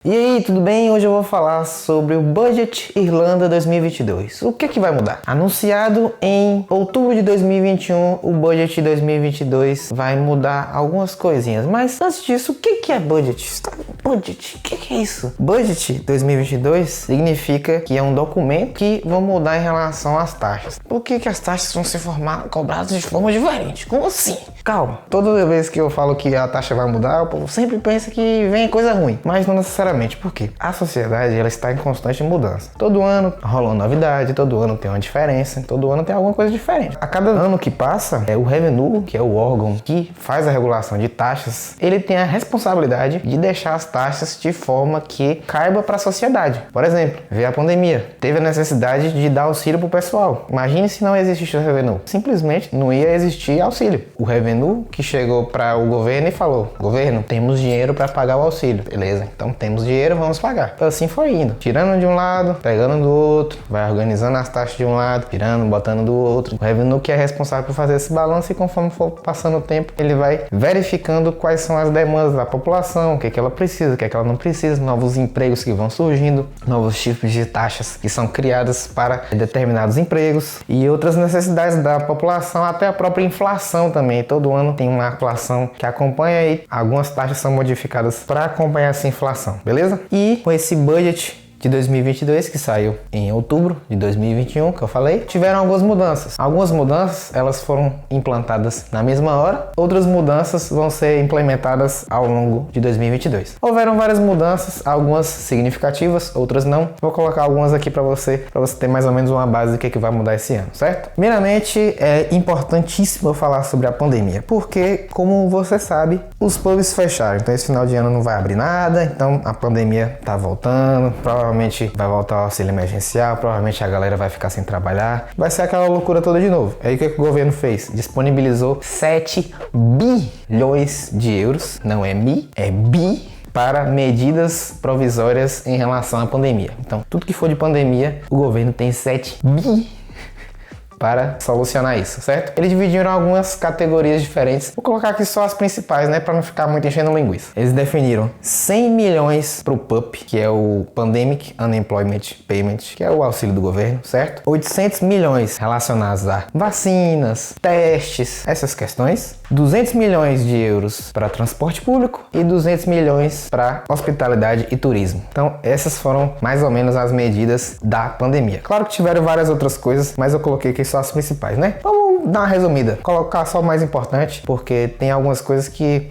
E aí, tudo bem? Hoje eu vou falar sobre o Budget Irlanda 2022. O que vai mudar? Anunciado em outubro de 2021, o Budget 2022 vai mudar algumas coisinhas. Mas antes disso, o que é Budget? Budget, o que é isso? Budget 2022 significa que é um documento que vão mudar em relação às taxas. Por que as taxas vão ser cobradas de forma diferente? Como assim? Calma, toda vez que eu falo que a taxa vai mudar, o povo sempre pensa que vem coisa ruim, mas não necessariamente. Por quê? A sociedade ela está em constante mudança. Todo ano rola uma novidade, todo ano tem uma diferença, todo ano tem alguma coisa diferente. A cada ano que passa, o Revenue, que é o órgão que faz a regulação de taxas, ele tem a responsabilidade de deixar as taxas de forma que caiba para a sociedade. Por exemplo, veio a pandemia, teve a necessidade de dar auxílio para o pessoal. Imagine se não existisse o Revenue. Simplesmente não ia existir auxílio. O Revenue que chegou para o governo e falou: governo, temos dinheiro para pagar o auxílio. Beleza, então temos dinheiro, vamos pagar. Assim foi indo, tirando de um lado, pegando do outro, vai organizando as taxas de um lado, tirando, botando do outro. O Revenue que é responsável por fazer esse balanço, e conforme for passando o tempo, ele vai verificando quais são as demandas da população, o que ela precisa, o que ela não precisa, novos empregos que vão surgindo, novos tipos de taxas que são criadas para determinados empregos e outras necessidades da população, até a própria inflação também. Todo ano tem uma inflação que acompanha e algumas taxas são modificadas para acompanhar essa inflação. Beleza? E com esse budget de 2022, que saiu em outubro de 2021, que eu falei, tiveram algumas mudanças. Algumas mudanças, elas foram implantadas na mesma hora, outras mudanças vão ser implementadas ao longo de 2022. Houveram várias mudanças, algumas significativas, outras não. Vou colocar algumas aqui para você ter mais ou menos uma base do que vai mudar esse ano, certo? Primeiramente, é importantíssimo eu falar sobre a pandemia, porque, como você sabe, os pubs fecharam, então esse final de ano não vai abrir nada, então a pandemia tá voltando, provavelmente vai voltar o auxílio emergencial, provavelmente a galera vai ficar sem trabalhar, vai ser aquela loucura toda de novo. Aí o que o governo fez? Disponibilizou 7 bilhões de euros, não é mi, é bi, para medidas provisórias em relação à pandemia. Então, tudo que for de pandemia, o governo tem 7 bi para solucionar isso, certo? Eles dividiram algumas categorias diferentes. Vou colocar aqui só as principais, né? Para não ficar muito enchendo linguiça. Eles definiram 100 milhões para o PUP, que é o Pandemic Unemployment Payment, que é o auxílio do governo, certo? 800 milhões relacionados a vacinas, testes, essas questões. 200 milhões de euros para transporte público e 200 milhões para hospitalidade e turismo. Então, essas foram mais ou menos as medidas da pandemia. Claro que tiveram várias outras coisas, mas eu coloquei aqui só as principais, né? Vamos dar uma resumida, colocar só o mais importante, porque tem algumas coisas que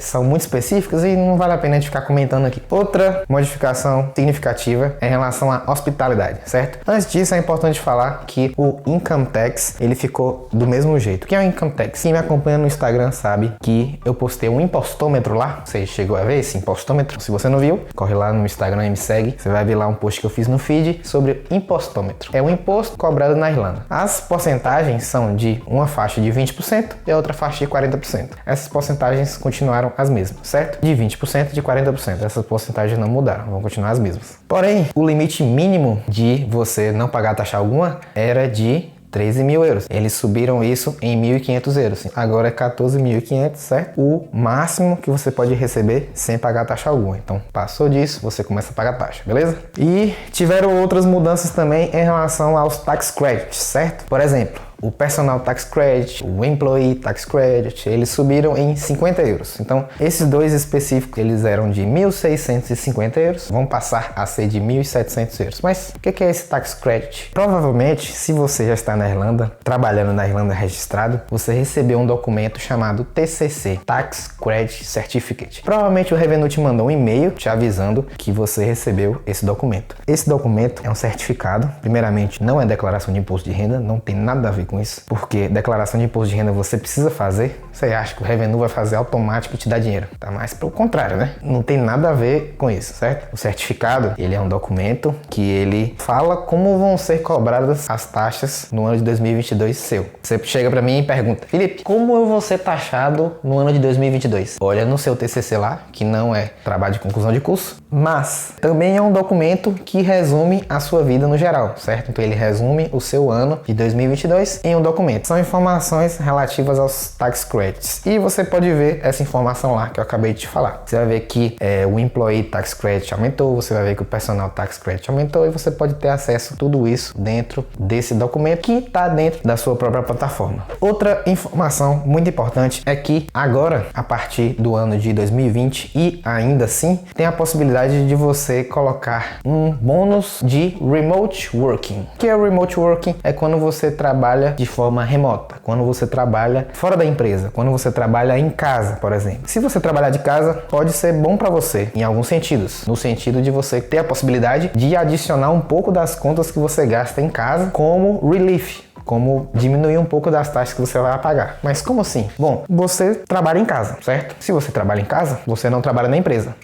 são muito específicas e não vale a pena a gente ficar comentando aqui. Outra modificação significativa é em relação à hospitalidade, certo? Antes disso, é importante falar que o Income Tax, ele ficou do mesmo jeito. O que é o Income Tax? Quem me acompanha no Instagram sabe que eu postei um impostômetro lá. Você chegou a ver esse impostômetro? Se você não viu, corre lá no Instagram e me segue. Você vai ver lá um post que eu fiz no feed sobre impostômetro. É um imposto cobrado na Irlanda. As porcentagens são de uma faixa de 20% e a outra faixa de 40%. Essas porcentagens continuaram as mesmas, certo? De 20% e de 40%. Essas porcentagens não mudaram, vão continuar as mesmas. Porém, o limite mínimo de você não pagar taxa alguma era de 13 mil euros. Eles subiram isso em 1.500 euros. Agora é 14.500, certo? O máximo que você pode receber sem pagar taxa alguma. Então, passou disso, você começa a pagar taxa, beleza? E tiveram outras mudanças também em relação aos tax credits, certo? Por exemplo, o Personal Tax Credit, o Employee Tax Credit, eles subiram em 50 euros. Então, esses dois específicos, eles eram de 1.650 euros, vão passar a ser de 1.700 euros. Mas o que é esse Tax Credit? Provavelmente, se você já está na Irlanda, trabalhando na Irlanda registrado, você recebeu um documento chamado TCC, Tax Credit Certificate. Provavelmente o Revenue te mandou um e-mail te avisando que você recebeu esse documento. Esse documento é um certificado, primeiramente não é declaração de imposto de renda, não tem nada a ver com isso, porque declaração de imposto de renda você precisa fazer. Você acha que o Revenue vai fazer automático e te dar dinheiro? Tá mais pelo contrário, né? Não tem nada a ver com isso, certo? O certificado, ele é um documento que ele fala como vão ser cobradas as taxas no ano de 2022 seu. Você chega pra mim e pergunta: Felipe, como eu vou ser taxado no ano de 2022? Olha no seu TCC lá, que não é trabalho de conclusão de curso, mas também é um documento que resume a sua vida no geral, certo? Então ele resume o seu ano de 2022 informações em um documento. São informações relativas aos tax credits. E você pode ver essa informação lá que eu acabei de te falar. Você vai ver que o Employee Tax Credit aumentou, você vai ver que o Personal Tax Credit aumentou e você pode ter acesso a tudo isso dentro desse documento que está dentro da sua própria plataforma. Outra informação muito importante é que agora, a partir do ano de 2020 e ainda assim, tem a possibilidade de você colocar um bônus de Remote Working. O que é o Remote Working? É quando você trabalha de forma remota, quando você trabalha fora da empresa, quando você trabalha em casa, por exemplo. Se você trabalhar de casa, pode ser bom para você em alguns sentidos, no sentido de você ter a possibilidade de adicionar um pouco das contas que você gasta em casa como relief, como diminuir um pouco das taxas que você vai pagar. Mas como assim? Bom, você trabalha em casa, certo? Se você trabalha em casa, você não trabalha na empresa,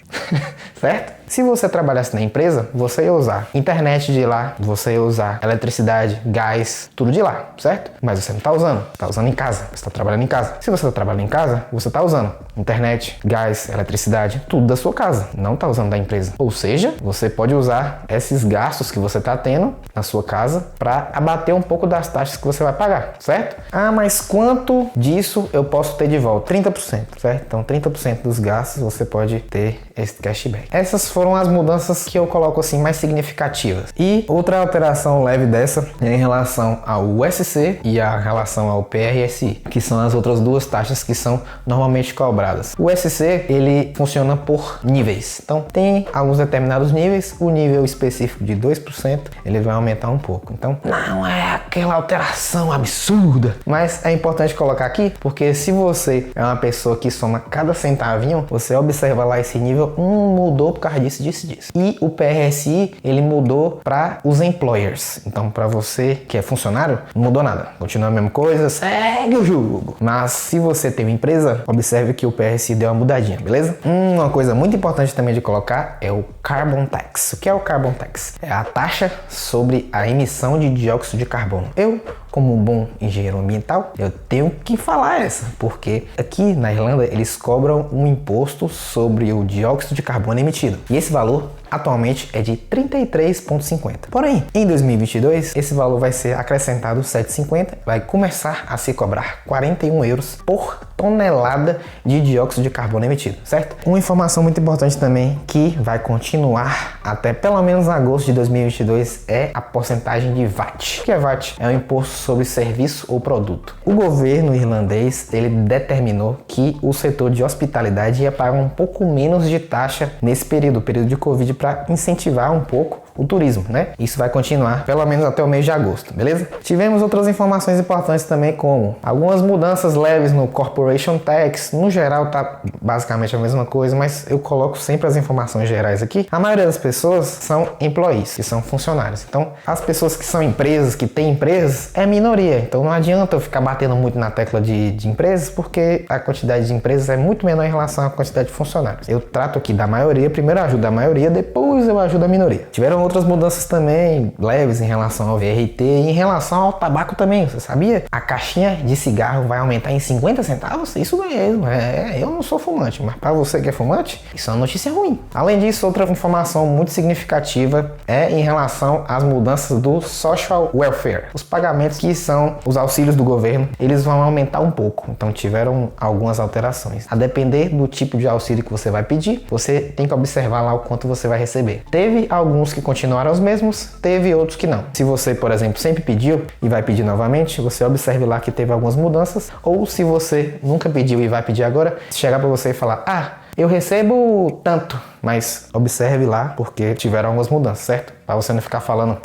certo? Se você trabalhasse na empresa, você ia usar internet de lá, você ia usar eletricidade, gás, tudo de lá, certo? Mas você não está usando, está usando em casa, você está trabalhando em casa. Se você está trabalhando em casa, você está usando internet, gás, eletricidade, tudo da sua casa, não está usando da empresa. Ou seja, você pode usar esses gastos que você está tendo na sua casa para abater um pouco das taxas que você vai pagar, certo? Ah, mas quanto disso eu posso ter de volta? 30%, certo? Então 30% dos gastos você pode ter esse cashback. Essas foram as mudanças que eu coloco assim mais significativas. E outra alteração leve dessa é em relação ao USC e a relação ao PRSI, que são as outras duas taxas que são normalmente cobradas. O USC, ele funciona por níveis. Então tem alguns determinados níveis, o nível específico de 2%, ele vai aumentar um pouco. Então não é aquela alteração absurda, mas é importante colocar aqui, porque se você é uma pessoa que soma cada centavinho, você observa lá esse nível, mudou por causa disso. E o PRSI, ele mudou para os employers. Então, para você que é funcionário, não mudou nada. Continua a mesma coisa, segue o jogo. Mas se você tem uma empresa, observe que o PRSI deu uma mudadinha, beleza? Uma coisa muito importante também de colocar é o Carbon Tax. O que é o Carbon Tax? É a taxa sobre a emissão de dióxido de carbono. Eu, como um bom engenheiro ambiental, eu tenho que falar essa, porque aqui na Irlanda eles cobram um imposto sobre o dióxido de carbono emitido. E esse valor atualmente é de 33,50. Porém, em 2022, esse valor vai ser acrescentado 7,50, vai começar a se cobrar 41 euros por tonelada de dióxido de carbono emitido, certo? Uma informação muito importante também que vai continuar até pelo menos agosto de 2022 é a porcentagem de VAT. O que é VAT? É um imposto sobre serviço ou produto. O governo irlandês, ele determinou que o setor de hospitalidade ia pagar um pouco menos de taxa nesse período de Covid, para incentivar um pouco o turismo, né? Isso vai continuar pelo menos até o mês de agosto, beleza? Tivemos outras informações importantes também, como algumas mudanças leves no Corporation Tax. No geral tá basicamente a mesma coisa, mas eu coloco sempre as informações gerais aqui. A maioria das pessoas são employees, que são funcionários. Então, as pessoas que são empresas, que têm empresas, é minoria. Então não adianta eu ficar batendo muito na tecla de empresas, porque a quantidade de empresas é muito menor em relação à quantidade de funcionários. Eu trato aqui da maioria, primeiro eu ajudo a maioria, depois eu ajudo a minoria. Tiveram outras mudanças também leves em relação ao VRT e em relação ao tabaco também. Você sabia? A caixinha de cigarro vai aumentar em 50 centavos? Isso mesmo. Eu não sou fumante, mas para você que é fumante, isso é uma notícia ruim. Além disso, outra informação muito significativa é em relação às mudanças do Social Welfare. Os pagamentos que são os auxílios do governo, eles vão aumentar um pouco. Então tiveram algumas alterações. A depender do tipo de auxílio que você vai pedir, você tem que observar lá o quanto você vai receber. Teve alguns que continuaram os mesmos, teve outros que não. Se você, por exemplo, sempre pediu e vai pedir novamente, você observe lá que teve algumas mudanças. Ou se você nunca pediu e vai pedir agora, se chegar para você e falar, eu recebo tanto, mas observe lá porque tiveram algumas mudanças, certo? Para você não ficar falando,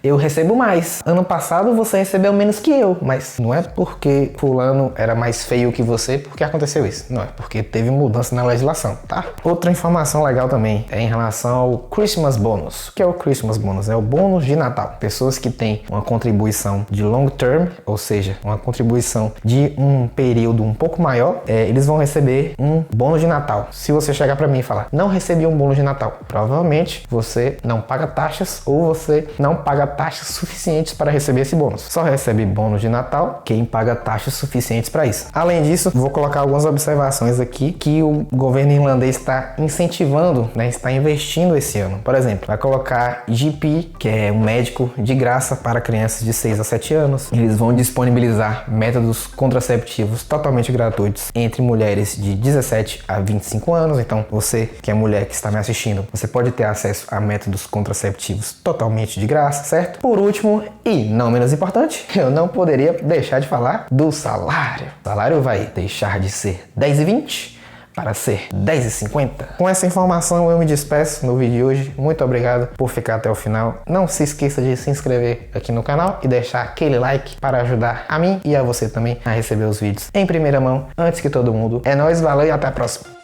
eu recebo mais. Ano passado você recebeu menos que eu, mas não é porque fulano era mais feio que você porque aconteceu isso. Não, é porque teve mudança na legislação, tá? Outra informação legal também é em relação ao Christmas Bonus. O que é o Christmas Bonus? É o bônus de Natal. Pessoas que têm uma contribuição de long term, ou seja, uma contribuição de um período um pouco maior, eles vão receber um bônus de Natal. Se você chegar para mim e falar, não recebia um bônus de Natal? Provavelmente você não paga taxas ou você não paga taxas suficientes para receber esse bônus. Só recebe bônus de Natal quem paga taxas suficientes para isso. Além disso, vou colocar algumas observações aqui que o governo irlandês está incentivando, né, está investindo esse ano. Por exemplo, vai colocar GP, que é um médico de graça para crianças de 6 a 7 anos. Eles vão disponibilizar métodos contraceptivos totalmente gratuitos entre mulheres de 17 a 25 anos. Então, você que é mulher que está me assistindo, você pode ter acesso a métodos contraceptivos totalmente de graça, certo? Por último, e não menos importante, eu não poderia deixar de falar do salário. O salário vai deixar de ser R$10,20 para ser R$10,50. Com essa informação eu me despeço no vídeo de hoje. Muito obrigado por ficar até o final. Não se esqueça de se inscrever aqui no canal e deixar aquele like para ajudar a mim e a você também a receber os vídeos em primeira mão, antes que todo mundo. É nóis, valeu e até a próxima.